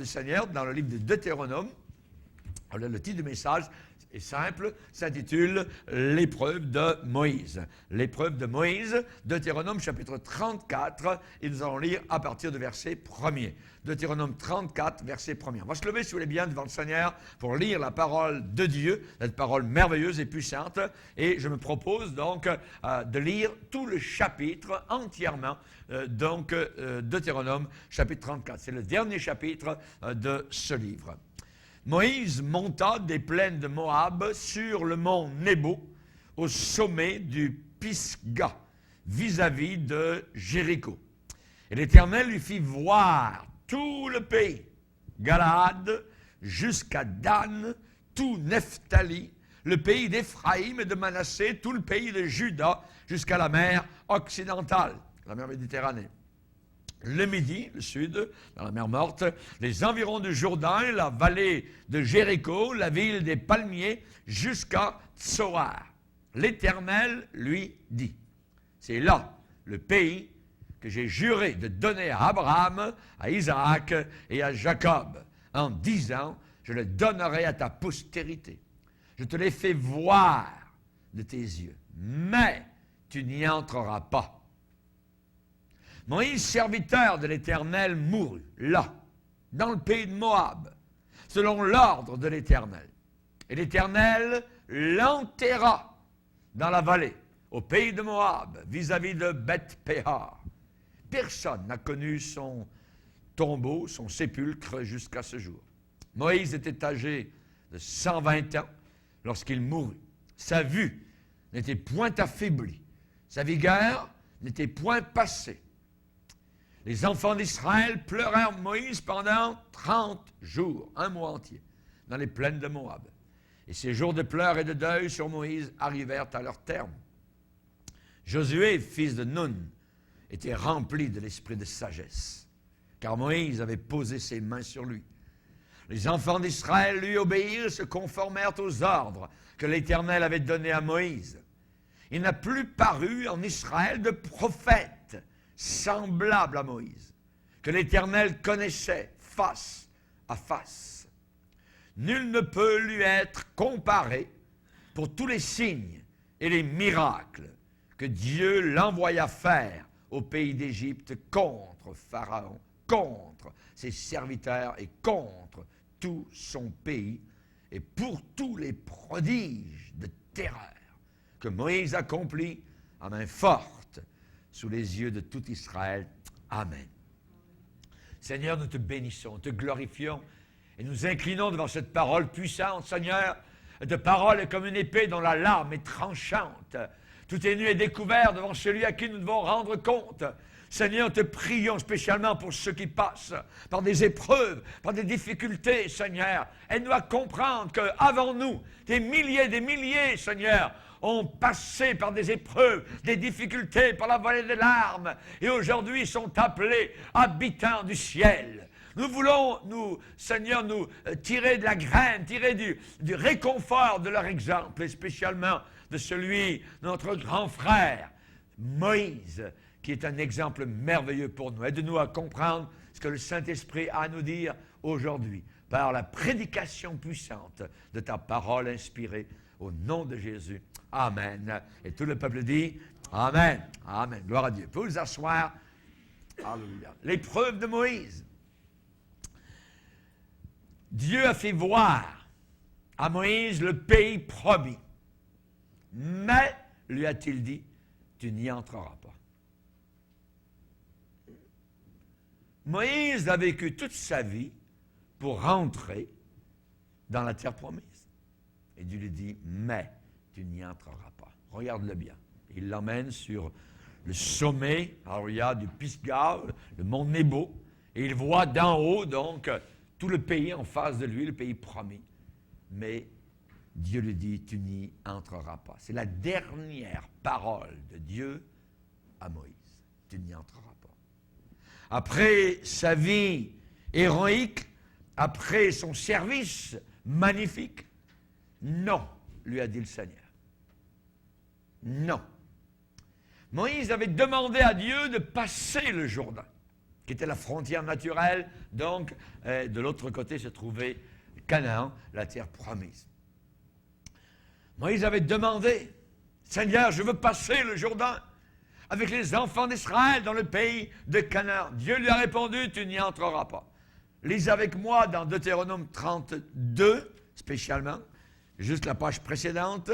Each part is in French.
Seigneur dans le livre de Deutéronome. Alors, le titre du message est simple, s'intitule « L'épreuve de Moïse ». L'épreuve de Moïse, Deutéronome chapitre 34, et nous allons lire à partir du verset 1er. Deutéronome 34, verset 1er. On va se lever, si vous voulez bien, devant le Seigneur pour lire la parole de Dieu, cette parole merveilleuse et puissante. Et je me propose donc de lire tout le chapitre entièrement, Deutéronome chapitre 34. C'est le dernier chapitre de ce livre. Moïse monta des plaines de Moab sur le mont Nebo, au sommet du Pisga, vis-à-vis de Jéricho. Et l'Éternel lui fit voir tout le pays, Galaad jusqu'à Dan, tout Nephtali, le pays d'Éphraïm et de Manassé, tout le pays de Juda, jusqu'à la mer occidentale, la mer Méditerranée. Le Midi, le sud, dans la mer Morte, les environs du Jourdain, la vallée de Jéricho, la ville des palmiers, jusqu'à Tsoar. L'Éternel lui dit, c'est là le pays que j'ai juré de donner à Abraham, à Isaac et à Jacob, en disant, je le donnerai à ta postérité. Je te l'ai fait voir de tes yeux, mais tu n'y entreras pas. Moïse, serviteur de l'Éternel, mourut là, dans le pays de Moab, selon l'ordre de l'Éternel. Et l'Éternel l'enterra dans la vallée, au pays de Moab, vis-à-vis de Beth-Péor. Personne n'a connu son tombeau, son sépulcre jusqu'à ce jour. Moïse était âgé de 120 ans lorsqu'il mourut. Sa vue n'était point affaiblie, sa vigueur n'était point passée. Les enfants d'Israël pleurèrent Moïse pendant 30 jours, un mois entier, dans les plaines de Moab. Et ces jours de pleurs et de deuil sur Moïse arrivèrent à leur terme. Josué, fils de Nun, était rempli de l'esprit de sagesse, car Moïse avait posé ses mains sur lui. Les enfants d'Israël lui obéirent, se conformèrent aux ordres que l'Éternel avait donnés à Moïse. Il n'a plus paru en Israël de prophète semblable à Moïse, que l'Éternel connaissait face à face. Nul ne peut lui être comparé pour tous les signes et les miracles que Dieu l'envoya faire au pays d'Égypte contre Pharaon, contre ses serviteurs et contre tout son pays, et pour tous les prodiges de terreur que Moïse accomplit à main forte sous les yeux de tout Israël. Amen. Seigneur, nous te bénissons, te glorifions et nous inclinons devant cette parole puissante, Seigneur. Cette parole est comme une épée dont la lame est tranchante. Tout est nu et découvert devant celui à qui nous devons rendre compte. Seigneur, te prions spécialement pour ceux qui passent par des épreuves, par des difficultés, Seigneur. Aide-nous à comprendre qu'avant nous, des milliers, Seigneur, ont passé par des épreuves, des difficultés, par la vallée des larmes, et aujourd'hui sont appelés habitants du ciel. Nous voulons, Seigneur, nous tirer de la graine, tirer du réconfort de leur exemple, et spécialement de celui de notre grand frère, Moïse, qui est un exemple merveilleux pour nous. Aide-nous à comprendre ce que le Saint-Esprit a à nous dire aujourd'hui, par la prédication puissante de ta parole inspirée, au nom de Jésus. Amen. Et tout le peuple dit Amen. Amen. Gloire à Dieu. Vous pouvez vous asseoir. Alléluia. L'épreuve de Moïse. Dieu a fait voir à Moïse le pays promis. Mais, lui a-t-il dit, tu n'y entreras pas. Moïse a vécu toute sa vie pour rentrer dans la terre promise. Et Dieu lui dit, mais tu n'y entreras pas. Regarde-le bien. Il l'emmène sur le sommet, alléluia, du Pisga, le mont Nebo, et il voit d'en haut, donc, tout le pays en face de lui, le pays promis. Mais Dieu lui dit, tu n'y entreras pas. C'est la dernière parole de Dieu à Moïse. Tu n'y entreras pas. Après sa vie héroïque, après son service magnifique, non, lui a dit le Seigneur. Non. Moïse avait demandé à Dieu de passer le Jourdain. qui était la frontière naturelle. Donc, de l'autre côté se trouvait Canaan, la terre promise. Moïse avait demandé, Seigneur, je veux passer le Jourdain avec les enfants d'Israël dans le pays de Canaan. Dieu lui a répondu, tu n'y entreras pas. Lisez avec moi dans Deutéronome 32, spécialement, juste la page précédente,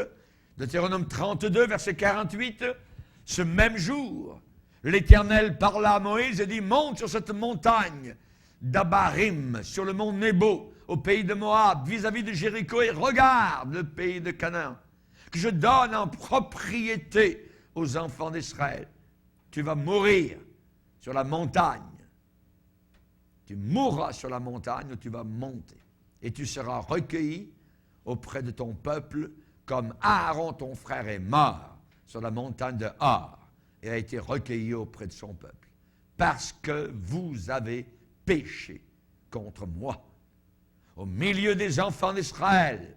Deutéronome 32, verset 48, ce même jour, l'Éternel parla à Moïse et dit, monte sur cette montagne d'Abarim, sur le mont Nebo, au pays de Moab, vis-à-vis de Jéricho, et regarde le pays de Canaan, que je donne en propriété aux enfants d'Israël. Tu vas mourir sur la montagne. Tu mourras sur la montagne où tu vas monter. Et tu seras recueilli auprès de ton peuple, comme Aaron, ton frère, est mort sur la montagne de Hor et a été recueilli auprès de son peuple. Parce que vous avez péché contre moi. Au milieu des enfants d'Israël,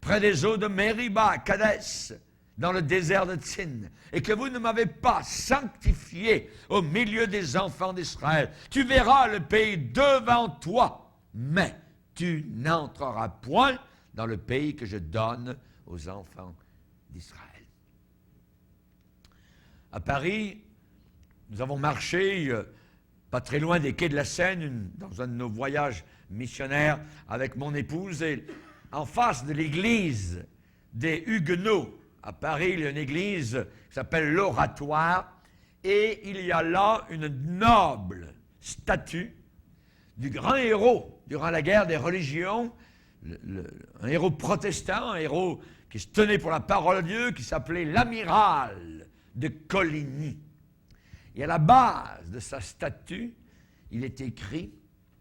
près des eaux de Mériba, Kadès, dans le désert de Tsin, et que vous ne m'avez pas sanctifié au milieu des enfants d'Israël. Tu verras le pays devant toi, mais tu n'entreras point dans le pays que je donne aux enfants d'Israël. À Paris, nous avons marché pas très loin des quais de la Seine, dans un de nos voyages missionnaires avec mon épouse, et en face de l'église des Huguenots, à Paris, il y a une église qui s'appelle l'Oratoire, et il y a là une noble statue du grand héros durant la guerre des religions, un héros protestant, un héros qui se tenait pour la parole de Dieu, qui s'appelait l'amiral de Coligny. Et à la base de sa statue, il est écrit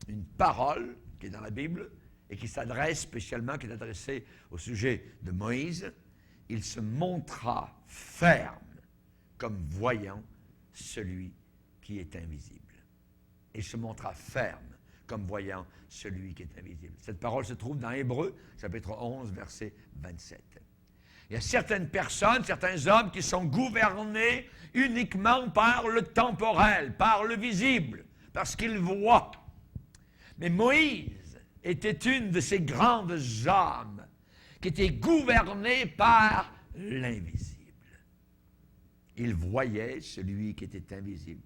une parole qui est dans la Bible et qui s'adresse spécialement, qui est adressée au sujet de Moïse. Il se montra ferme comme voyant celui qui est invisible. Il se montra ferme comme voyant celui qui est invisible. Cette parole se trouve dans Hébreux, chapitre 11, verset 27. Il y a certaines personnes, certains hommes qui sont gouvernés uniquement par le temporel, par le visible, parce qu'ils voient. Mais Moïse était une de ces grandes âmes qui était gouvernée par l'invisible. Il voyait celui qui était invisible.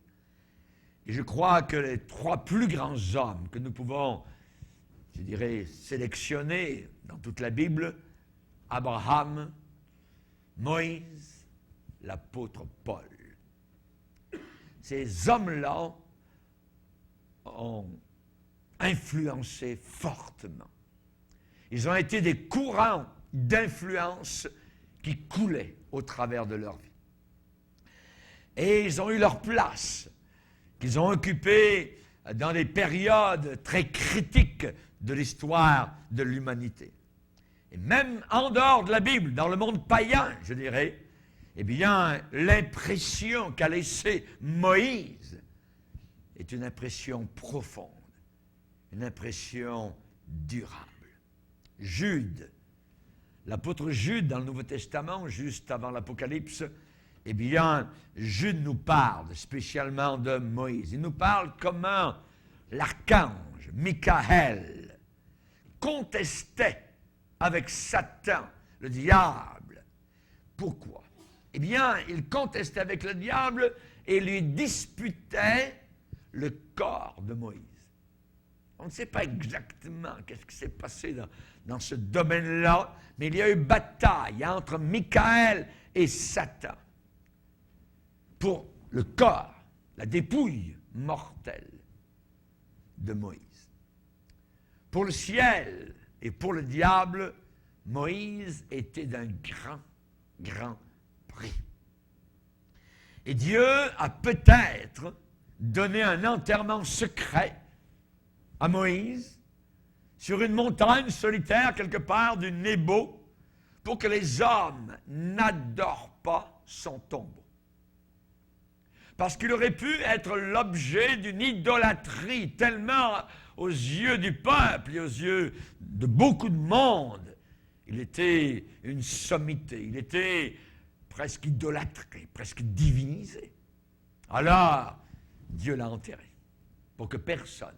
Et je crois que les trois plus grands hommes que nous pouvons, je dirais, sélectionner dans toute la Bible, Abraham, Moïse, l'apôtre Paul. Ces hommes-là ont influencé fortement. Ils ont été des courants d'influence qui coulaient au travers de leur vie. Et ils ont eu leur place, qu'ils ont occupée dans des périodes très critiques de l'histoire de l'humanité. Et même en dehors de la Bible, dans le monde païen, je dirais, eh bien, l'impression qu'a laissée Moïse est une impression profonde, une impression durable. Jude, l'apôtre Jude dans le Nouveau Testament, juste avant l'Apocalypse, eh bien, Jude nous parle spécialement de Moïse. Il nous parle comment l'archange Michaël contestait avec Satan, le diable. Pourquoi? Eh bien, il contestait avec le diable et lui disputait le corps de Moïse. On ne sait pas exactement qu'est-ce qui s'est passé dans ce domaine-là, mais il y a eu bataille entre Michaël et Satan pour le corps, la dépouille mortelle de Moïse. Pour le ciel et pour le diable, Moïse était d'un grand prix. Et Dieu a peut-être donné un enterrement secret à Moïse sur une montagne solitaire quelque part du Nebo pour que les hommes n'adorent pas son tombeau. Parce qu'il aurait pu être l'objet d'une idolâtrie tellement aux yeux du peuple et aux yeux de beaucoup de monde. Il était une sommité, il était presque idolâtré, presque divinisé. Alors, Dieu l'a enterré. pour que personne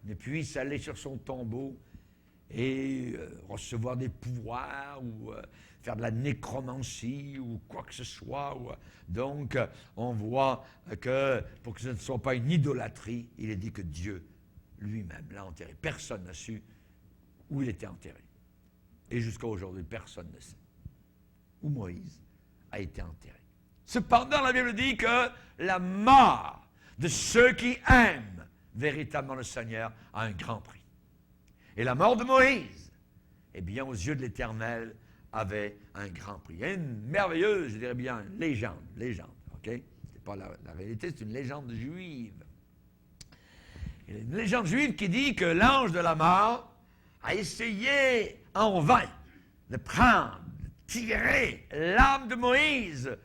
ne puisse aller sur son tombeau et recevoir des pouvoirs ou faire de la nécromancie ou quoi que ce soit. Donc, on voit que pour que ce ne soit pas une idolâtrie, il est dit que Dieu lui-même l'a enterré. Personne n'a su où il était enterré. Et jusqu'à aujourd'hui, personne ne sait où Moïse a été enterré. Cependant, la Bible dit que la mort de ceux qui aiment véritablement le Seigneur a un grand prix. Et la mort de Moïse, eh bien, aux yeux de l'Éternel, avait un grand prix. Il y a une merveilleuse, je dirais bien, légende, ok? C'est pas la réalité, c'est une légende juive. Il y a une légende juive qui dit que l'ange de la mort a essayé en vain de prendre, de tirer l'âme de Moïse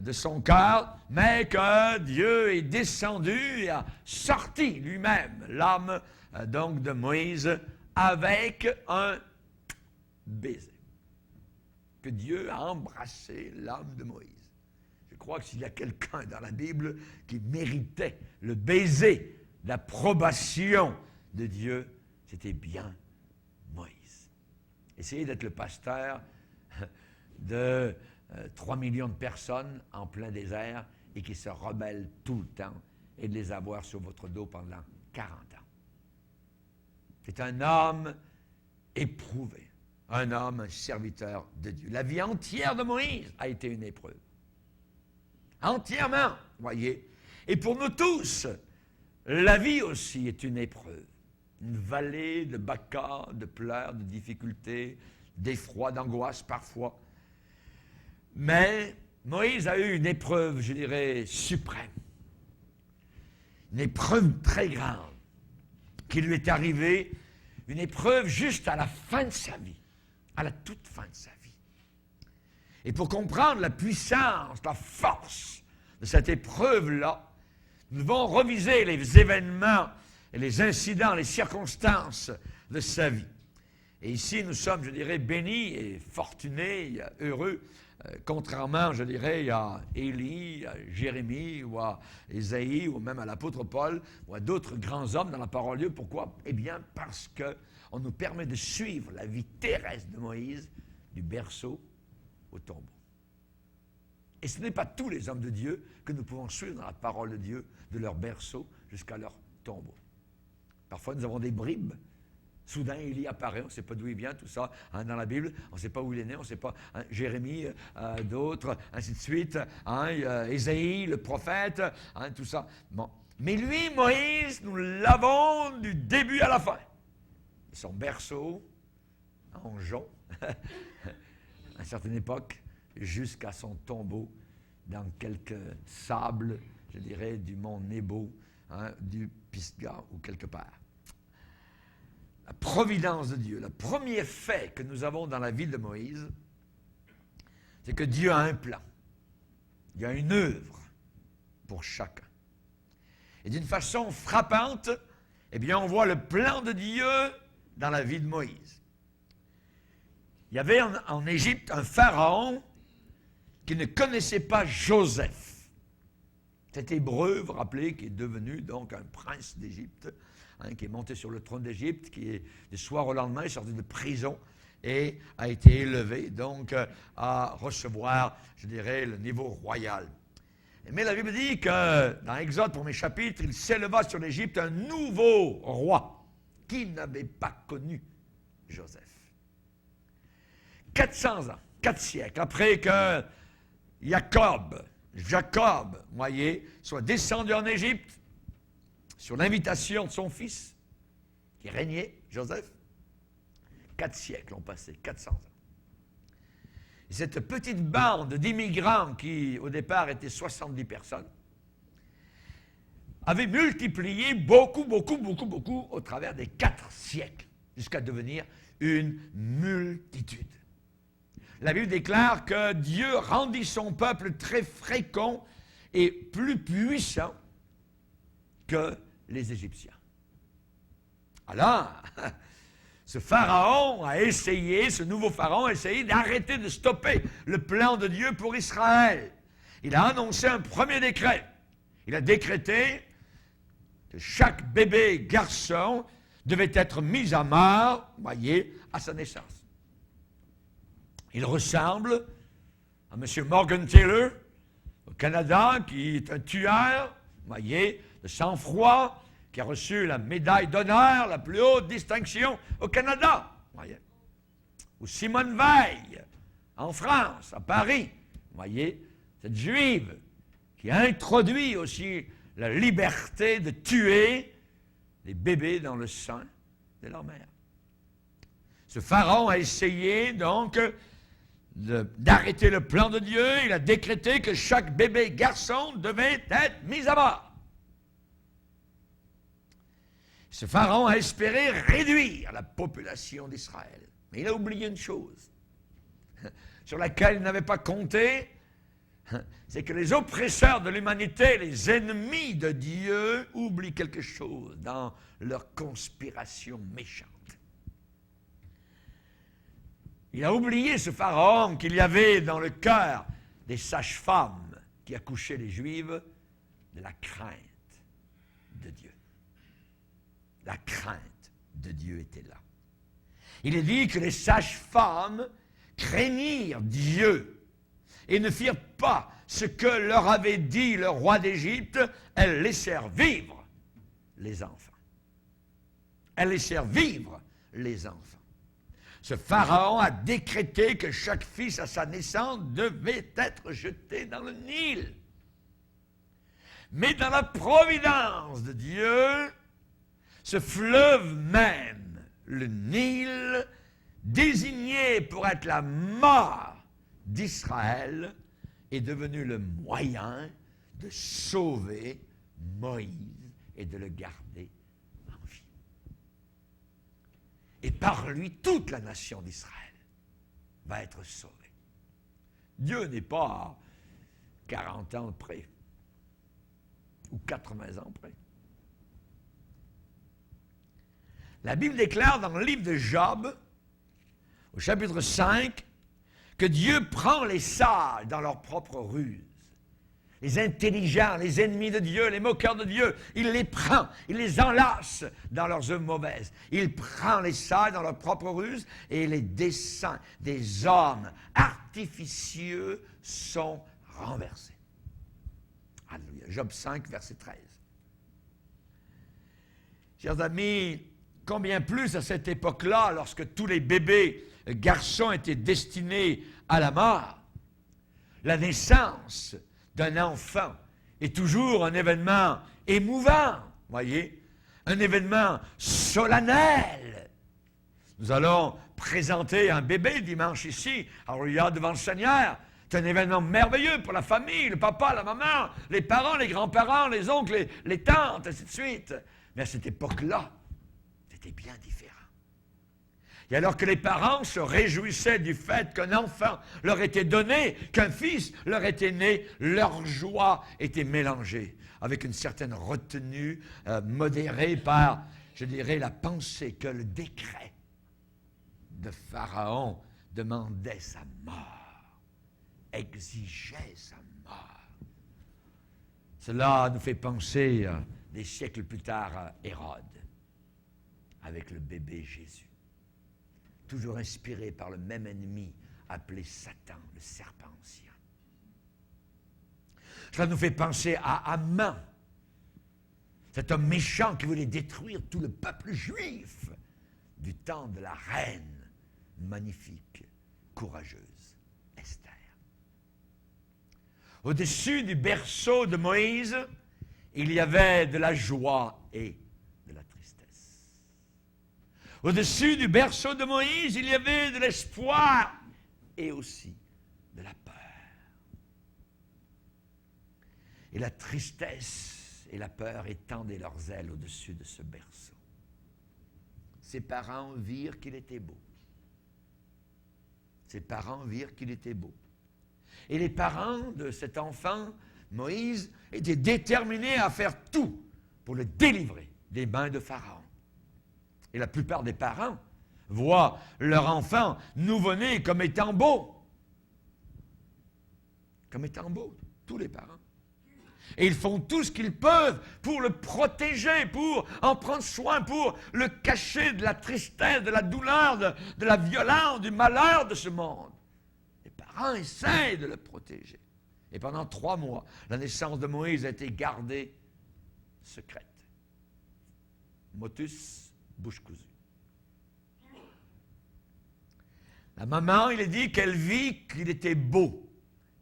de son cœur, mais que Dieu est descendu et a sorti lui-même l'âme donc de Moïse avec un baiser. Que Dieu a embrassé l'âme de Moïse. Je crois que s'il y a quelqu'un dans la Bible qui méritait le baiser d'approbation de Dieu, c'était bien Moïse. Essayez d'être le pasteur de 3 millions de personnes en plein désert et qui se rebellent tout le temps et de les avoir sur votre dos pendant 40 ans. C'est un homme éprouvé, un homme, un serviteur de Dieu. La vie entière de Moïse a été une épreuve. Entièrement, voyez. Et pour nous tous, la vie aussi est une épreuve. Une vallée de bas-cas, de pleurs, de difficultés, d'effroi, d'angoisse parfois. Mais Moïse a eu une épreuve, je dirais, suprême. Une épreuve très grande qui lui est arrivée, une épreuve juste à la fin de sa vie, à la toute fin de sa vie. Et pour comprendre la puissance, la force de cette épreuve-là, nous devons reviser les événements et les incidents, les circonstances de sa vie. Et ici, nous sommes, je dirais, bénis et fortunés, heureux, contrairement, je dirais, à Élie, à Jérémie, ou à Ésaïe, ou même à l'apôtre Paul, ou à d'autres grands hommes dans la parole de Dieu. Pourquoi? Eh bien, parce qu'on nous permet de suivre la vie terrestre de Moïse, du berceau au tombeau. Et ce n'est pas tous les hommes de Dieu que nous pouvons suivre dans la parole de Dieu, de leur berceau jusqu'à leur tombeau. Parfois, nous avons des bribes. Soudain, Élie apparaît, on ne sait pas d'où il vient, tout ça, dans la Bible, on ne sait pas où il est né, on ne sait pas, Jérémie, d'autres, ainsi de suite, Ésaïe, le prophète, tout ça. Bon. Mais lui, Moïse, nous l'avons du début à la fin. Son berceau, en jonc, à une certaine époque, jusqu'à son tombeau, dans quelques sables, je dirais, du mont Nebo, du Pisgah, ou quelque part. La providence de Dieu, le premier fait que nous avons dans la vie de Moïse, c'est que Dieu a un plan. Il y a une œuvre pour chacun. Et d'une façon frappante, eh bien, on voit le plan de Dieu dans la vie de Moïse. Il y avait en Égypte un pharaon qui ne connaissait pas Joseph. Cet Hébreu, vous vous rappelez, qui est devenu donc un prince d'Égypte, qui est monté sur le trône d'Égypte, qui est du soir au lendemain, est sorti de prison et a été élevé donc à recevoir, je dirais, le niveau royal. Mais la Bible dit que dans Exode, premier chapitre, il s'éleva sur l'Égypte un nouveau roi qui n'avait pas connu Joseph. 400 ans, 4 siècles après que Jacob, voyez, soit descendu en Égypte, sur l'invitation de son fils, qui régnait, Joseph, 4 siècles ont passé, 400 ans. Et cette petite bande d'immigrants qui, au départ, étaient 70 personnes, avait multiplié beaucoup au travers des 4 siècles, jusqu'à devenir une multitude. La Bible déclare que Dieu rendit son peuple très fécond et plus puissant que les Égyptiens. Alors, ce pharaon a essayé, ce nouveau pharaon a essayé d'arrêter, de stopper le plan de Dieu pour Israël. Il a annoncé un premier décret. Il a décrété que chaque bébé garçon devait être mis à mort, voyez, à sa naissance. Il ressemble à M. Morgan Taylor, au Canada, qui est un tueur, voyez, de sang-froid, qui a reçu la médaille d'honneur, la plus haute distinction au Canada, voyez. Ou Simone Veil, en France, à Paris, voyez, cette juive qui a introduit aussi la liberté de tuer les bébés dans le sein de leur mère. Ce pharaon a essayé donc d'arrêter le plan de Dieu. Il a décrété que chaque bébé garçon devait être mis à mort. Ce pharaon a espéré réduire la population d'Israël. Mais il a oublié une chose sur laquelle il n'avait pas compté, c'est que les oppresseurs de l'humanité, les ennemis de Dieu, oublient quelque chose dans leur conspiration méchante. Il a oublié, ce pharaon, qu'il y avait dans le cœur des sages-femmes qui accouchaient les Juives de la crainte de Dieu. La crainte de Dieu était là. Il est dit que les sages-femmes craignirent Dieu et ne firent pas ce que leur avait dit le roi d'Égypte, elles laissèrent vivre les enfants. Elles laissèrent vivre les enfants. Ce pharaon a décrété que chaque fils à sa naissance devait être jeté dans le Nil. Mais dans la providence de Dieu, ce fleuve même, le Nil, désigné pour être la mort d'Israël, est devenu le moyen de sauver Moïse et de le garder en vie. Et par lui, toute la nation d'Israël va être sauvée. Dieu n'est pas à 40 ans près, ou 80 ans près. La Bible déclare dans le livre de Job, au chapitre 5, que Dieu prend les sages dans leur propre ruse. Les intelligents, les ennemis de Dieu, les moqueurs de Dieu, il les prend, il les enlace dans leurs œuvres mauvaises. Il prend les sages dans leur propre ruse et les desseins des hommes artificieux sont renversés. Alléluia. Job 5, verset 13. Chers amis, combien plus à cette époque-là, lorsque tous les bébés garçons étaient destinés à la mort, la naissance d'un enfant est toujours un événement émouvant, voyez, un événement solennel. Nous allons présenter un bébé dimanche ici, alléluia, devant le Seigneur. C'est un événement merveilleux pour la famille, le papa, la maman, les parents, les grands-parents, les oncles, les tantes, ainsi de suite. Mais à cette époque-là, c'était bien différent. Et alors que les parents se réjouissaient du fait qu'un enfant leur était donné, qu'un fils leur était né, leur joie était mélangée avec une certaine retenue modérée par, je dirais, la pensée que le décret de Pharaon demandait sa mort, exigeait sa mort. Cela nous fait penser des siècles plus tard à Hérode, avec le bébé Jésus. Toujours inspiré par le même ennemi appelé Satan, le serpent ancien. Cela nous fait penser à Haman, cet homme méchant qui voulait détruire tout le peuple juif du temps de la reine magnifique, courageuse, Esther. Au-dessus du berceau de Moïse, il y avait de la joie et de la tristesse. Au-dessus du berceau de Moïse, il y avait de l'espoir et aussi de la peur. Et la tristesse et la peur étendaient leurs ailes au-dessus de ce berceau. Ses parents virent qu'il était beau. Ses parents virent qu'il était beau. Et les parents de cet enfant, Moïse, étaient déterminés à faire tout pour le délivrer des mains de Pharaon. Et la plupart des parents voient leur enfant nouveau-né comme étant beau. Comme étant beau, tous les parents. Et ils font tout ce qu'ils peuvent pour le protéger, pour en prendre soin, pour le cacher de la tristesse, de la douleur, de la violence, du malheur de ce monde. Les parents essaient de le protéger. Et pendant 3 mois, la naissance de Moïse a été gardée secrète. Motus, bouche cousue. La maman, il est dit qu'elle vit qu'il était beau.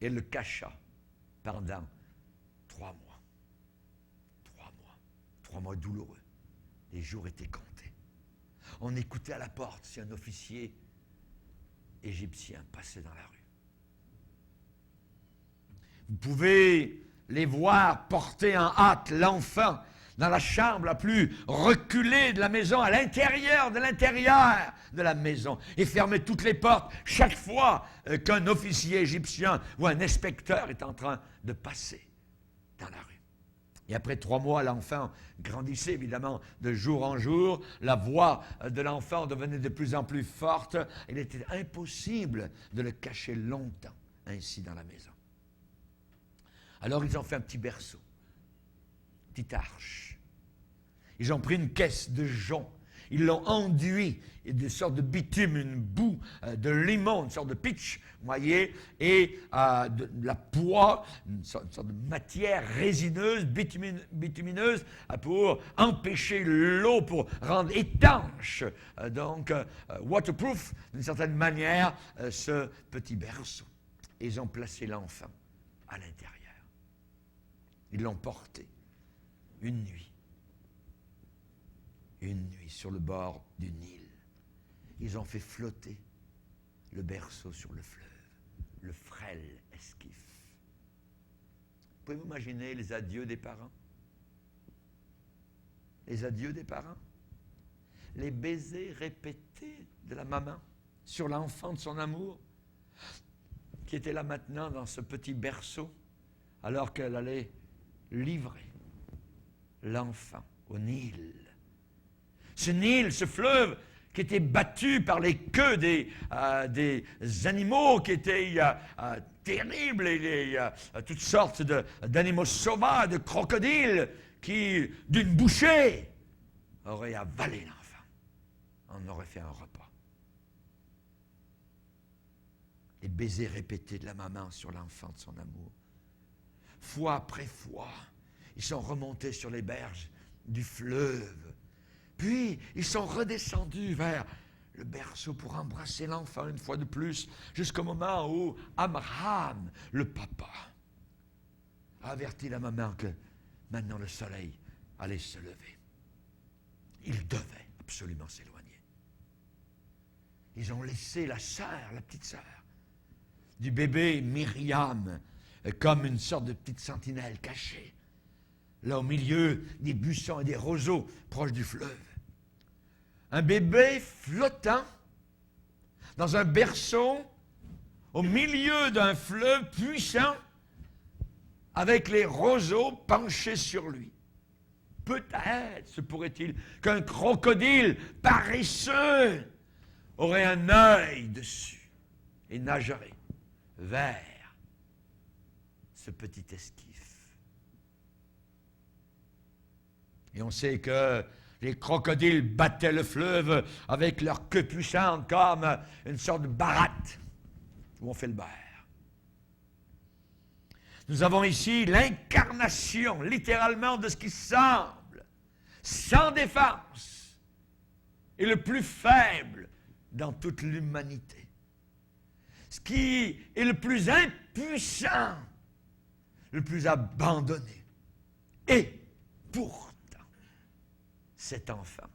Et elle le cacha pendant 3 mois. 3 mois. 3 mois douloureux. Les jours étaient comptés. On écoutait à la porte si un officier égyptien passait dans la rue. Vous pouvez les voir porter en hâte l'enfant dans la chambre la plus reculée de la maison, à l'intérieur de la maison, et fermer toutes les portes chaque fois qu'un officier égyptien ou un inspecteur est en train de passer dans la rue. Et après 3 mois, l'enfant grandissait évidemment de jour en jour. La voix de l'enfant devenait de plus en plus forte. Il était impossible de le cacher longtemps ainsi dans la maison. Alors ils ont fait un petit berceau, une petite arche. Ils ont pris une caisse de jonc. Ils l'ont enduit, une sorte de bitume, une boue de limon, une sorte de pitch, vous voyez, et de la poix, une sorte de matière résineuse, bitumineuse, pour empêcher l'eau, pour rendre étanche, donc waterproof, d'une certaine manière, ce petit berceau. Et ils ont placé l'enfant à l'intérieur. Ils l'ont porté une nuit sur le bord du Nil. Ils ont fait flotter le berceau sur le fleuve, le frêle esquif. Pouvez-vous imaginer les adieux des parents? Les adieux des parents? Les baisers répétés de la maman sur l'enfant de son amour, qui était là maintenant dans ce petit berceau, alors qu'elle allait livrer l'enfant au Nil. Ce Nil, ce fleuve qui était battu par les queues des animaux qui étaient terribles, et toutes sortes d'animaux sauvages, de crocodiles qui, d'une bouchée, auraient avalé l'enfant. On aurait fait un repas. Les baisers répétés de la maman sur l'enfant de son amour. Fois après fois, ils sont remontés sur les berges du fleuve. Puis, ils sont redescendus vers le berceau pour embrasser l'enfant une fois de plus, jusqu'au moment où Amram, le papa, a averti la maman que maintenant le soleil allait se lever. Il devait absolument s'éloigner. Ils ont laissé la petite sœur du bébé Myriam, comme une sorte de petite sentinelle cachée, là au milieu des buissons et des roseaux proches du fleuve. Un bébé flottant dans un berceau au milieu d'un fleuve puissant avec les roseaux penchés sur lui. Peut-être se pourrait-il qu'un crocodile paresseux aurait un œil dessus et nagerait vers ce petit esquif. Et on sait que les crocodiles battaient le fleuve avec leur queue puissante comme une sorte de baratte où on fait le beurre. Nous avons ici l'incarnation, littéralement, de ce qui semble sans défense et le plus faible dans toute l'humanité. Ce qui est le plus impuissant, le plus abandonné. Et pourtant, cet enfant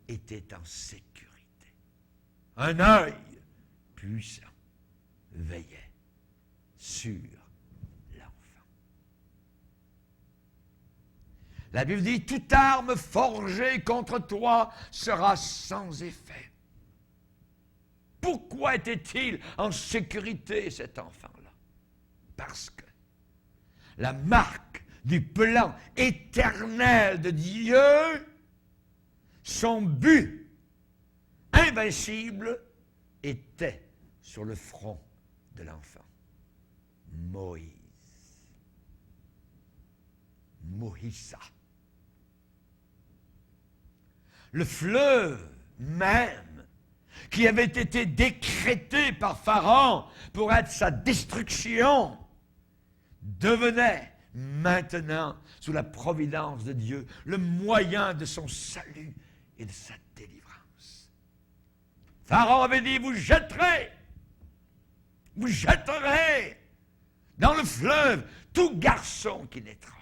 était en sécurité. Un œil puissant veillait sur l'enfant. La Bible dit, toute arme forgée contre toi sera sans effet. Pourquoi était-il en sécurité, cet enfant-là? Parce que la marque du plan éternel de Dieu, son but invincible, était sur le front de l'enfant, Moïse. Mohissa. Le fleuve même, qui avait été décrété par Pharaon pour être sa destruction, devenait maintenant, sous la providence de Dieu, le moyen de son salut et de sa délivrance. Pharaon avait dit, vous jetterez dans le fleuve tout garçon qui naîtra.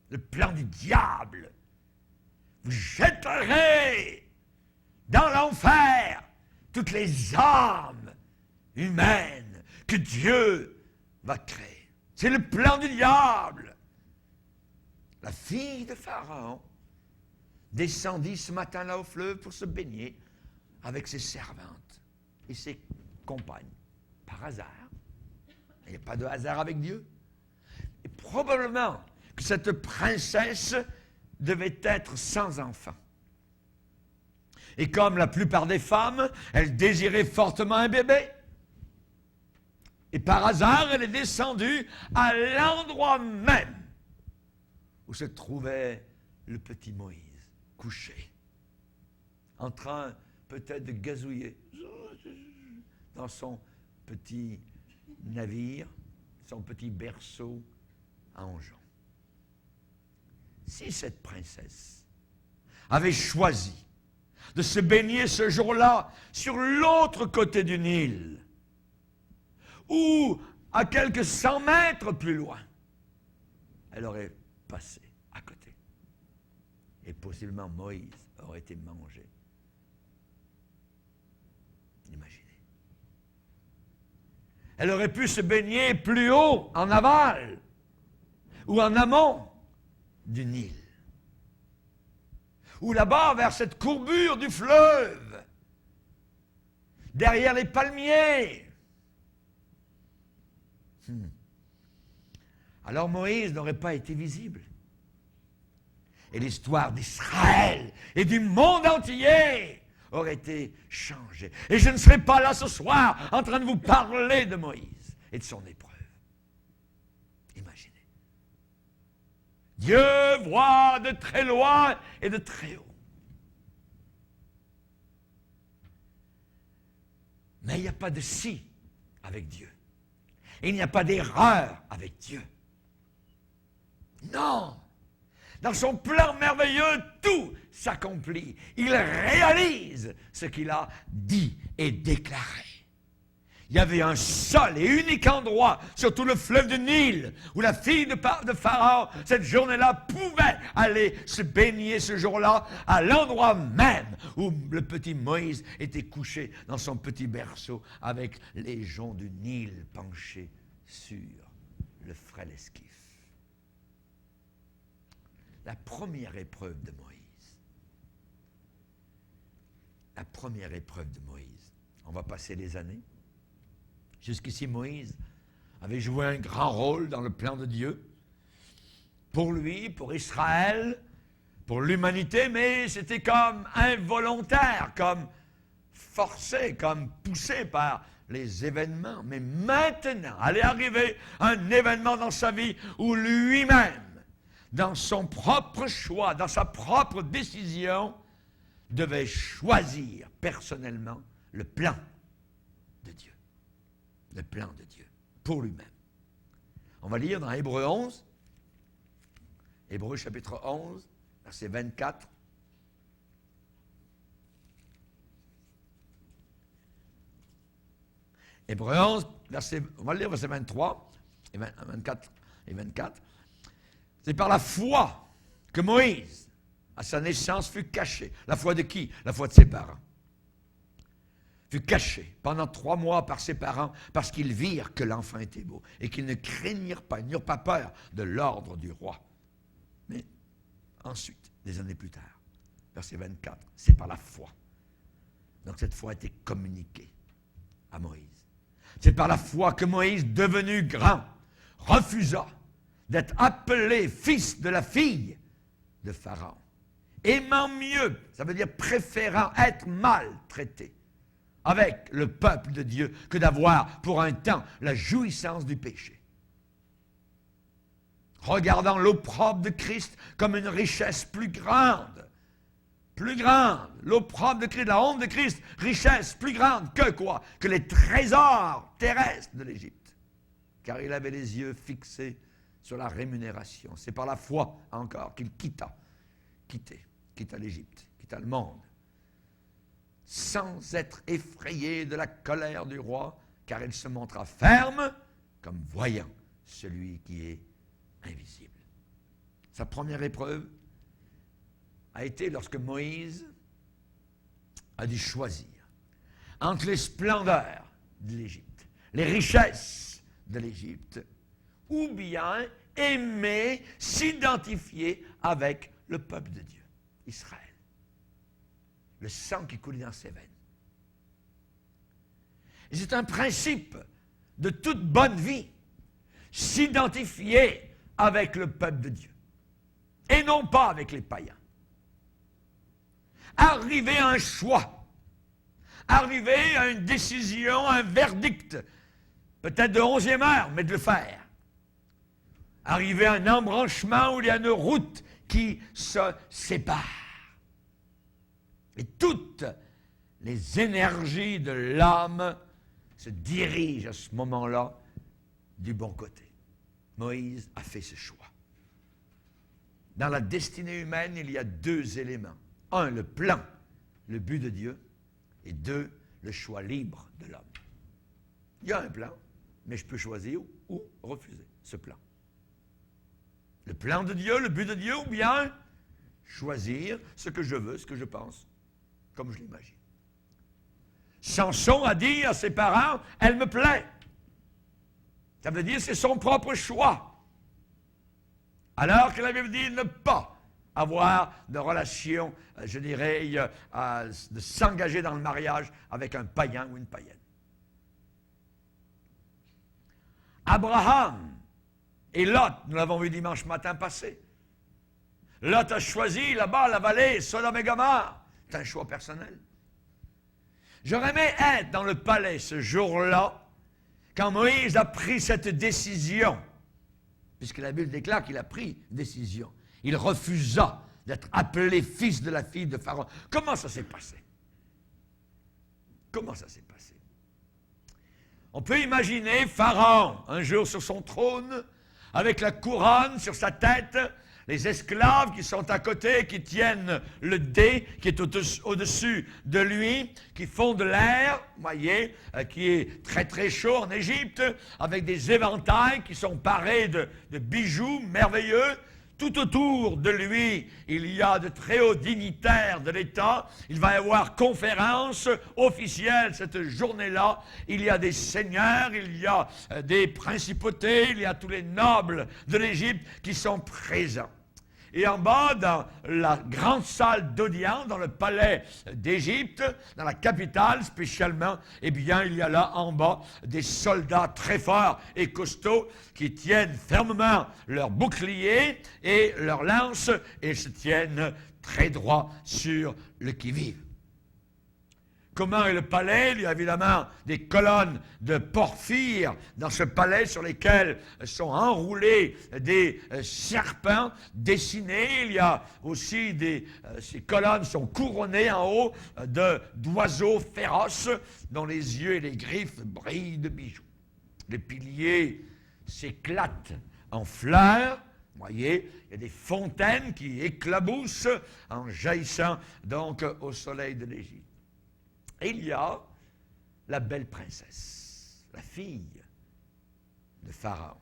Le plan du diable. Vous jetterez dans l'enfer toutes les âmes humaines que Dieu va créer. C'est le plan du diable. La fille de Pharaon descendit ce matin-là au fleuve pour se baigner avec ses servantes et ses compagnes. Par hasard. Il n'y a pas de hasard avec Dieu. Et probablement que cette princesse devait être sans enfant. Et comme la plupart des femmes, elle désirait fortement un bébé. Et par hasard, elle est descendue à l'endroit même où se trouvait le petit Moïse, couché, en train peut-être de gazouiller dans son petit navire, son petit berceau à Anjon. Si cette princesse avait choisi de se baigner ce jour-là sur l'autre côté du Nil, ou à quelques 100 mètres plus loin, elle aurait passé à côté. Et possiblement Moïse aurait été mangé. Imaginez. Elle aurait pu se baigner plus haut, en aval, ou en amont du Nil. Ou là-bas, vers cette courbure du fleuve, derrière les palmiers. Alors Moïse n'aurait pas été visible. Et l'histoire d'Israël et du monde entier aurait été changée. Et je ne serai pas là ce soir en train de vous parler de Moïse et de son épreuve. Imaginez. Dieu voit de très loin et de très haut. Mais il n'y a pas de si avec Dieu. Il n'y a pas d'erreur avec Dieu. Non. Dans son plan merveilleux, tout s'accomplit. Il réalise ce qu'il a dit et déclaré. Il y avait un seul et unique endroit sur tout le fleuve du Nil où la fille de Pharaon, cette journée-là, pouvait aller se baigner ce jour-là à l'endroit même où le petit Moïse était couché dans son petit berceau avec les joncs du Nil penchés sur le frêle esquif. La première épreuve de Moïse. La première épreuve de Moïse. On va passer les années. Jusqu'ici, Moïse avait joué un grand rôle dans le plan de Dieu. Pour lui, pour Israël, pour l'humanité, mais c'était comme involontaire, comme forcé, comme poussé par les événements. Mais maintenant, allait arriver un événement dans sa vie où lui-même, dans son propre choix, dans sa propre décision, devait choisir personnellement le plan de Dieu. Le plan de Dieu, pour lui-même. On va lire dans Hébreux 11, Hébreux chapitre 11, verset 24. Hébreux 11, on va lire verset 23, et 24 et 24. C'est par la foi que Moïse, à sa naissance, fut caché. La foi de qui? La foi de ses parents. Fut caché pendant 3 mois par ses parents parce qu'ils virent que l'enfant était beau et qu'ils ne craignirent pas, ils n'eurent pas peur de l'ordre du roi. Mais ensuite, des années plus tard, verset 24, c'est par la foi. Donc cette foi a été communiquée à Moïse. C'est par la foi que Moïse, devenu grand, refusa d'être appelé fils de la fille de Pharaon. Aimant mieux, ça veut dire préférant être maltraité avec le peuple de Dieu que d'avoir pour un temps la jouissance du péché. regardant l'opprobre de Christ comme une richesse plus grande. Plus grande. L'opprobre de Christ, la honte de Christ, richesse plus grande que quoi? Que les trésors terrestres de l'Égypte. Car il avait les yeux fixés sur la rémunération. C'est par la foi encore qu'il quitta l'Égypte, quitta le monde, sans être effrayé de la colère du roi, car il se montra ferme comme voyant celui qui est invisible. Sa première épreuve a été lorsque Moïse a dû choisir entre les splendeurs de l'Égypte, les richesses de l'Égypte, ou bien aimer s'identifier avec le peuple de Dieu, Israël. Le sang qui coule dans ses veines. Et c'est un principe de toute bonne vie, s'identifier avec le peuple de Dieu, et non pas avec les païens. Arriver à un choix, arriver à une décision, un verdict, peut-être de 11e heure, mais de le faire. Arriver à un embranchement où il y a une route qui se sépare. Et toutes les énergies de l'âme se dirigent à ce moment-là du bon côté. Moïse a fait ce choix. Dans la destinée humaine, il y a deux éléments. Un, le plan, le but de Dieu, et deux, le choix libre de l'homme. Il y a un plan, mais je peux choisir ou refuser ce plan. Le plan de Dieu, le but de Dieu, ou bien choisir ce que je veux, ce que je pense, comme je l'imagine. Samson a dit à ses parents, « Elle me plaît ». Ça veut dire que c'est son propre choix. Alors que la Bible dit ne pas avoir de relation, je dirais, de s'engager dans le mariage avec un païen ou une païenne. Abraham et Lot, nous l'avons vu dimanche matin passé. Lot a choisi là-bas la vallée, Sodome et Gomorrhe. C'est un choix personnel. J'aurais aimé être dans le palais ce jour-là, quand Moïse a pris cette décision, puisque la Bible déclare qu'il a pris décision. Il refusa d'être appelé fils de la fille de Pharaon. Comment ça s'est passé? Comment ça s'est passé? On peut imaginer Pharaon, un jour sur son trône, avec la couronne sur sa tête, les esclaves qui sont à côté, qui tiennent le dé, qui est au-dessus de lui, qui font de l'air, voyez, qui est très très chaud en Égypte, avec des éventails qui sont parés de bijoux merveilleux. Tout autour de lui, il y a de très hauts dignitaires de l'État. Il va y avoir conférence officielle cette journée-là. Il y a des seigneurs, il y a des principautés, il y a tous les nobles de l'Égypte qui sont présents. Et en bas, dans la grande salle d'audience, dans le palais d'Égypte, dans la capitale spécialement, eh bien, il y a là en bas des soldats très forts et costauds qui tiennent fermement leurs boucliers et leurs lances et se tiennent très droit sur le qui-vive. Comment est le palais? Il y a évidemment des colonnes de porphyre dans ce palais sur lesquelles sont enroulés des serpents dessinés. Il y a aussi ces colonnes sont couronnées en haut d'oiseaux féroces dont les yeux et les griffes brillent de bijoux. Les piliers s'éclatent en fleurs. Vous voyez, il y a des fontaines qui éclaboussent en jaillissant donc au soleil de l'Égypte. Et il y a la belle princesse, la fille de Pharaon,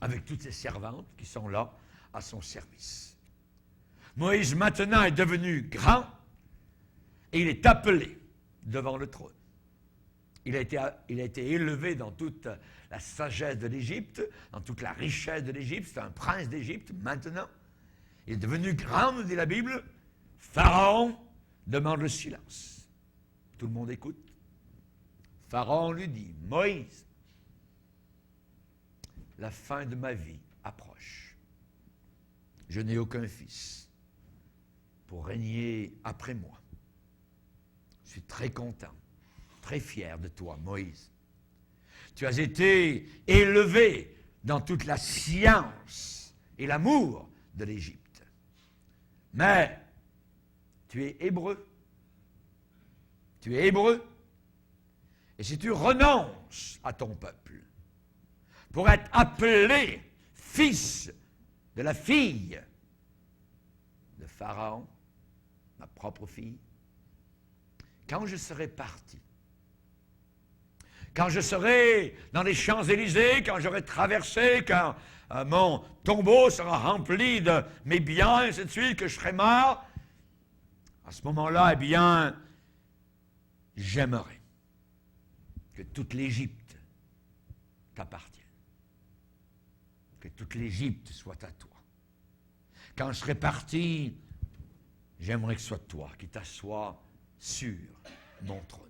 avec toutes ses servantes qui sont là à son service. Moïse maintenant est devenu grand et il est appelé devant le trône. Il a été élevé dans toute la sagesse de l'Égypte, dans toute la richesse de l'Égypte. C'est un prince d'Égypte maintenant. Il est devenu grand, nous dit la Bible. Pharaon demande le silence. Tout le monde écoute. Pharaon lui dit, Moïse, la fin de ma vie approche. Je n'ai aucun fils pour régner après moi. Je suis très content, très fier de toi, Moïse. Tu as été élevé dans toute la science et l'amour de l'Égypte. Mais tu es hébreu. Tu es hébreu. Et si tu renonces à ton peuple pour être appelé fils de la fille de Pharaon, ma propre fille, quand je serai parti, quand je serai dans les Champs-Élysées, quand j'aurai traversé, quand mon tombeau sera rempli de mes biens, et ainsi de suite, que je serai mort, à ce moment-là, eh bien, j'aimerais que toute l'Égypte t'appartienne. Que toute l'Égypte soit à toi. Quand je serai parti, j'aimerais que ce soit toi qui t'assoies sur mon trône.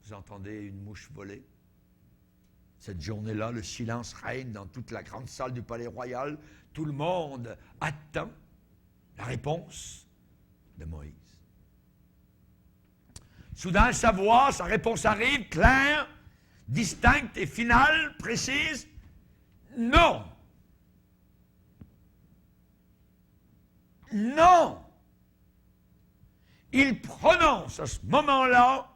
Vous entendez une mouche voler? Cette journée-là, le silence règne dans toute la grande salle du palais royal. Tout le monde attend la réponse de Moïse. Soudain, sa voix, sa réponse arrive, claire, distincte et finale, précise. Non! Non! Il prononce à ce moment-là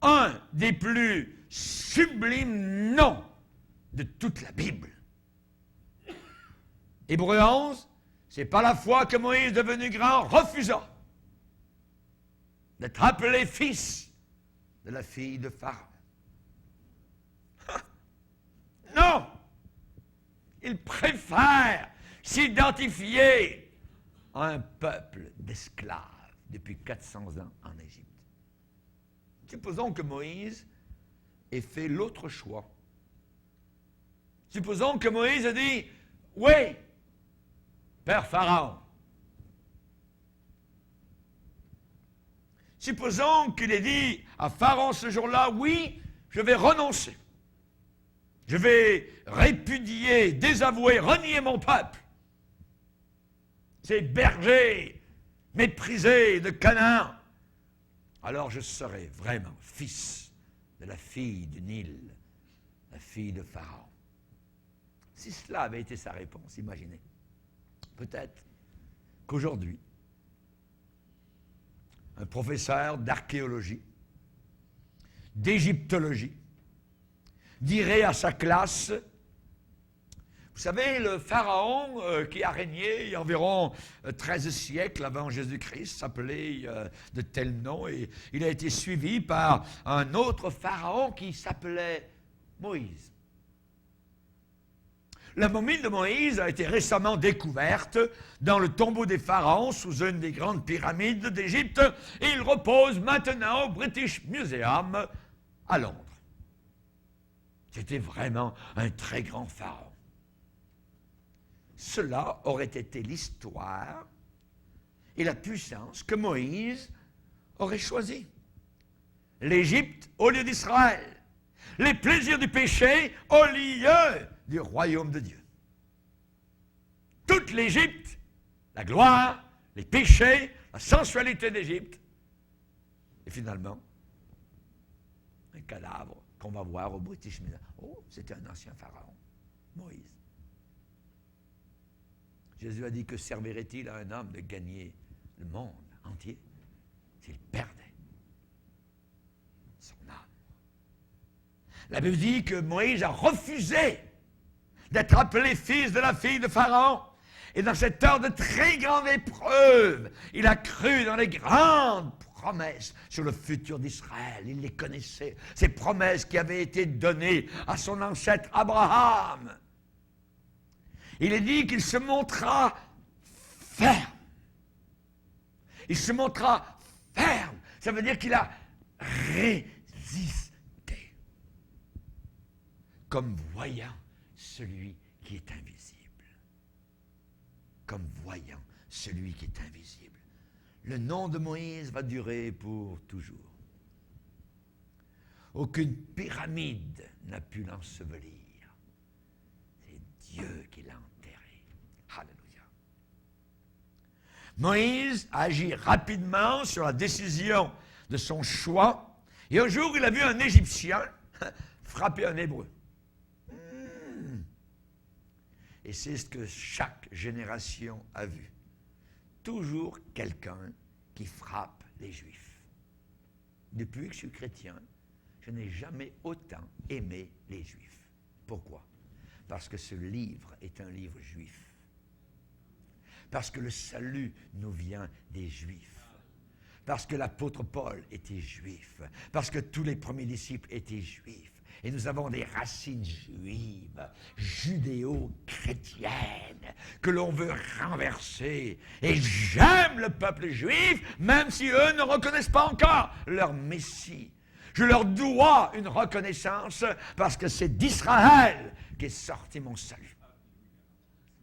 un des plus sublimes noms de toute la Bible. Hébreux 11, c'est pas la fois que Moïse, devenu grand, refusa d'être appelé fils de la fille de Pharaon. Non! Il préfère s'identifier à un peuple d'esclaves depuis 400 ans en Égypte. Supposons que Moïse ait fait l'autre choix. Supposons que Moïse a dit, oui, Père Pharaon. Supposons qu'il ait dit à Pharaon ce jour-là, oui, je vais renoncer. Je vais répudier, désavouer, renier mon peuple. Ces bergers méprisés de Canaan. Alors je serai vraiment fils de la fille du Nil, la fille de Pharaon. Si cela avait été sa réponse, imaginez, peut-être qu'aujourd'hui, un professeur d'archéologie, d'égyptologie, dirait à sa classe, vous savez, le pharaon qui a régné il y a environ 13 siècles avant Jésus-Christ s'appelait de tel nom et il a été suivi par un autre pharaon qui s'appelait Moïse. La momie de Moïse a été récemment découverte dans le tombeau des pharaons sous une des grandes pyramides d'Égypte et il repose maintenant au British Museum à Londres. C'était vraiment un très grand pharaon. Cela aurait été l'histoire et la puissance que Moïse aurait choisie. L'Égypte au lieu d'Israël. Les plaisirs du péché au lieu du royaume de Dieu. Toute l'Égypte, la gloire, les péchés, la sensualité d'Égypte. Et finalement, un cadavre qu'on va voir au British Museum. Oh, c'était un ancien pharaon, Moïse. Jésus a dit que servirait-il à un homme de gagner le monde entier s'il perdait son âme. La Bible dit que Moïse a refusé d'être appelé fils de la fille de Pharaon. Et dans cette heure de très grande épreuve, il a cru dans les grandes promesses sur le futur d'Israël. Il les connaissait, ces promesses qui avaient été données à son ancêtre Abraham. Il est dit qu'il se montra ferme. Il se montra ferme. Ça veut dire qu'il a résisté. Comme voyant celui qui est invisible. Comme voyant celui qui est invisible. Le nom de Moïse va durer pour toujours. Aucune pyramide n'a pu l'ensevelir. C'est Dieu qui l'a enterré. Alléluia. Moïse a agi rapidement sur la décision de son choix. Et un jour, il a vu un Égyptien frapper un Hébreu. Et c'est ce que chaque génération a vu. Toujours quelqu'un qui frappe les Juifs. Depuis que je suis chrétien, je n'ai jamais autant aimé les Juifs. Pourquoi? Parce que ce livre est un livre juif. Parce que le salut nous vient des Juifs. Parce que l'apôtre Paul était juif. Parce que tous les premiers disciples étaient juifs. Et nous avons des racines juives, judéo-chrétiennes, que l'on veut renverser. Et j'aime le peuple juif, même si eux ne reconnaissent pas encore leur Messie. Je leur dois une reconnaissance parce que c'est d'Israël qu'est sorti mon salut.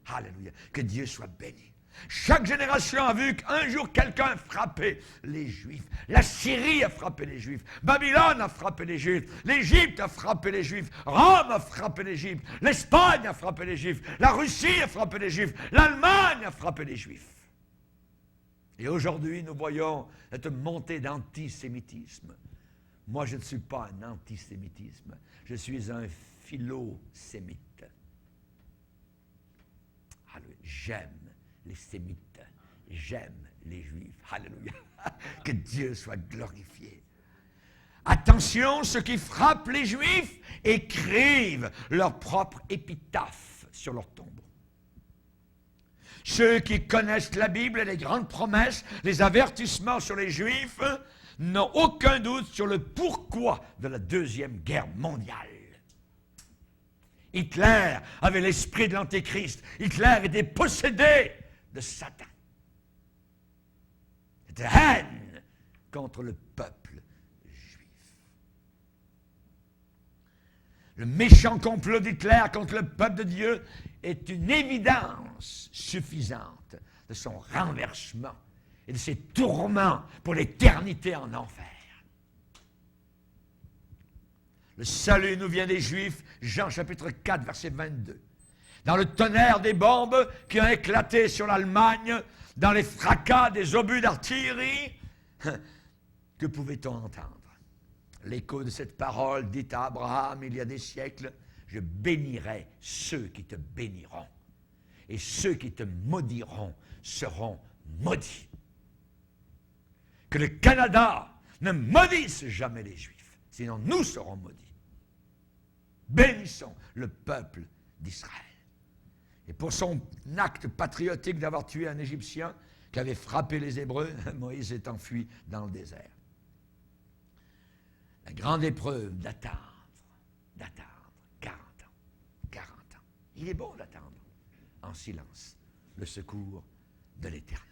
Alléluia. Que Dieu soit béni. Chaque génération a vu qu'un jour quelqu'un frappait les Juifs. La Syrie a frappé les Juifs. Babylone a frappé les Juifs. L'Égypte a frappé les Juifs. Rome a frappé les Juifs. L'Espagne a frappé les Juifs. La Russie a frappé les Juifs. L'Allemagne a frappé les Juifs. Et aujourd'hui, nous voyons cette montée d'antisémitisme. Moi, je ne suis pas un antisémitisme. Je suis un philosémite. Alléluia. J'aime les sémites. J'aime les Juifs. Alléluia. Que Dieu soit glorifié. Attention, ceux qui frappent les Juifs écrivent leur propre épitaphe sur leur tombeau. Ceux qui connaissent la Bible et les grandes promesses, les avertissements sur les Juifs, n'ont aucun doute sur le pourquoi de la Deuxième Guerre mondiale. Hitler avait l'esprit de l'Antéchrist. Hitler était possédé de Satan. C'était haine contre le peuple juif. Le méchant complot d'Hitler contre le peuple de Dieu est une évidence suffisante de son renversement et de ses tourments pour l'éternité en enfer. Le salut nous vient des Juifs, Jean chapitre 4, verset 22. Dans le tonnerre des bombes qui ont éclaté sur l'Allemagne, dans les fracas des obus d'artillerie, que pouvait-on entendre? L'écho de cette parole dite à Abraham il y a des siècles, « Je bénirai ceux qui te béniront, et ceux qui te maudiront seront maudits. » Que le Canada ne maudisse jamais les Juifs, sinon nous serons maudits. Bénissons le peuple d'Israël. Et pour son acte patriotique d'avoir tué un Égyptien qui avait frappé les Hébreux, Moïse est enfui dans le désert. La grande épreuve d'attendre 40 ans. Il est bon d'attendre en silence le secours de l'Éternel.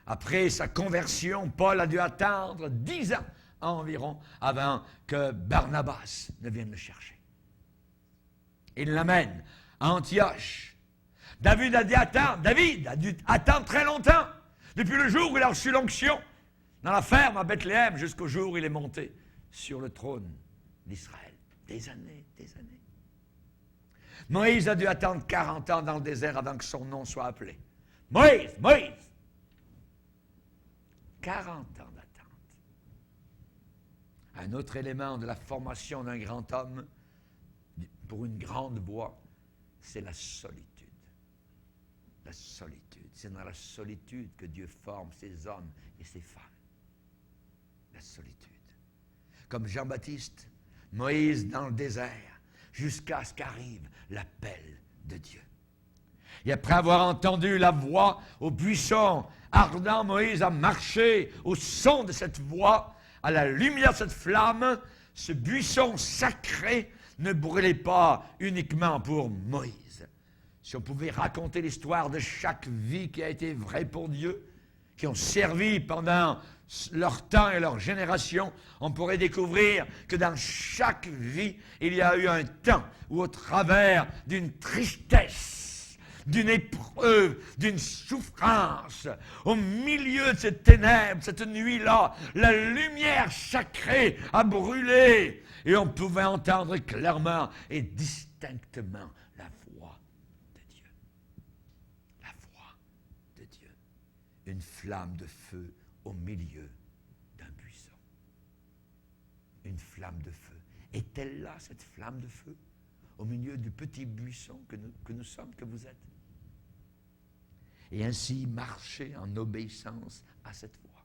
Après sa conversion, Paul a dû attendre 10 ans environ avant que Barnabas ne vienne le chercher. Il l'amène à Antioche. David a dû attendre très longtemps, depuis le jour où il a reçu l'onction dans la ferme à Bethléem jusqu'au jour où il est monté sur le trône d'Israël. Des années. Moïse a dû attendre 40 ans dans le désert avant que son nom soit appelé. Moïse! 40 ans d'attente. Un autre élément de la formation d'un grand homme pour une grande voie, c'est la solitude. La solitude. C'est dans la solitude que Dieu forme ses hommes et ses femmes. La solitude. Comme Jean-Baptiste, Moïse dans le désert, jusqu'à ce qu'arrive l'appel de Dieu. Et après avoir entendu la voix au buisson ardent, Moïse a marché au son de cette voix, à la lumière de cette flamme. Ce buisson sacré ne brûlait pas uniquement pour Moïse. Si on pouvait raconter l'histoire de chaque vie qui a été vraie pour Dieu, qui ont servi pendant leur temps et leur génération, on pourrait découvrir que dans chaque vie, il y a eu un temps où au travers d'une tristesse, d'une épreuve, d'une souffrance, au milieu de ces ténèbres, cette nuit-là, la lumière sacrée a brûlé et on pouvait entendre clairement et distinctement la voix de Dieu. La voix de Dieu. Une flamme de feu au milieu d'un buisson. Une flamme de feu. Est-elle là, cette flamme de feu? au milieu du petit buisson que nous sommes, que vous êtes. Et ainsi marcher en obéissance à cette voix.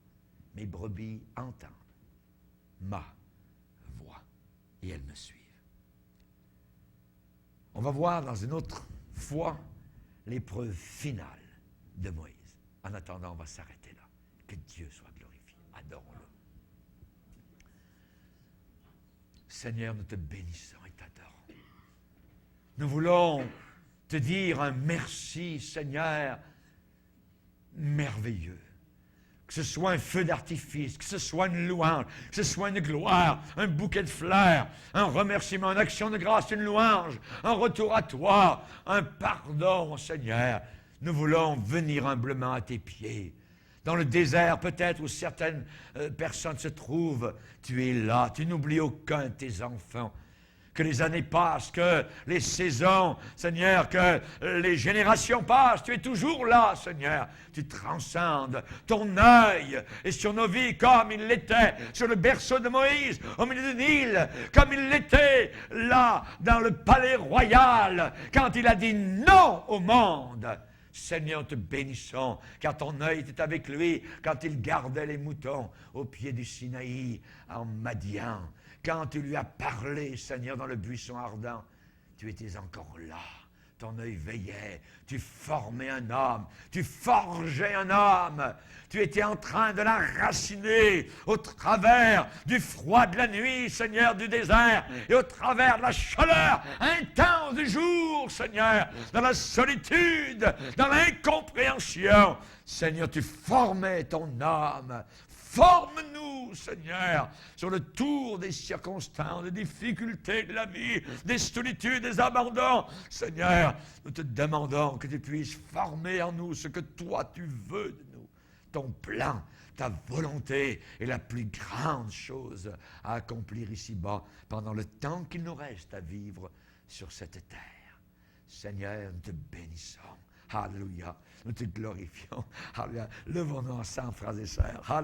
Mes brebis entendent ma voix et elles me suivent. On va voir dans une autre fois l'épreuve finale de Moïse. En attendant, on va s'arrêter là. Que Dieu soit glorifié. Adorons-le. Seigneur, nous te bénissons et t'adorons. Nous voulons te dire un merci, Seigneur, merveilleux. Que ce soit un feu d'artifice, que ce soit une louange, que ce soit une gloire, un bouquet de fleurs, un remerciement, une action de grâce, une louange, un retour à toi, un pardon, Seigneur. Nous voulons venir humblement à tes pieds. Dans le désert, peut-être, où certaines personnes se trouvent, tu es là, tu n'oublies aucun de tes enfants. Que les années passent, que les saisons, Seigneur, que les générations passent, tu es toujours là, Seigneur. Tu transcendes, ton œil est sur nos vies comme il l'était sur le berceau de Moïse, au milieu du Nil, comme il l'était là, dans le palais royal, quand il a dit non au monde. Seigneur, te bénissons, car ton œil était avec lui quand il gardait les moutons au pied du Sinaï, en Madian. Quand tu lui as parlé, Seigneur, dans le buisson ardent, tu étais encore là. Ton œil veillait, tu formais un homme, tu forgeais un homme. Tu étais en train de l'enraciner au travers du froid de la nuit, Seigneur, du désert, et au travers de la chaleur intense du jour, Seigneur, dans la solitude, dans l'incompréhension. Seigneur, tu formais ton homme. Forme-nous, Seigneur, sur le tour des circonstances, des difficultés de la vie, des solitudes, des abandons. Seigneur, nous te demandons que tu puisses former en nous ce que toi tu veux de nous. Ton plan, ta volonté est la plus grande chose à accomplir ici-bas pendant le temps qu'il nous reste à vivre sur cette terre. Seigneur, nous te bénissons. Alléluia. Nous te glorifions. Alléluia. Levons-nous ensemble, frères et sœurs. Alléluia.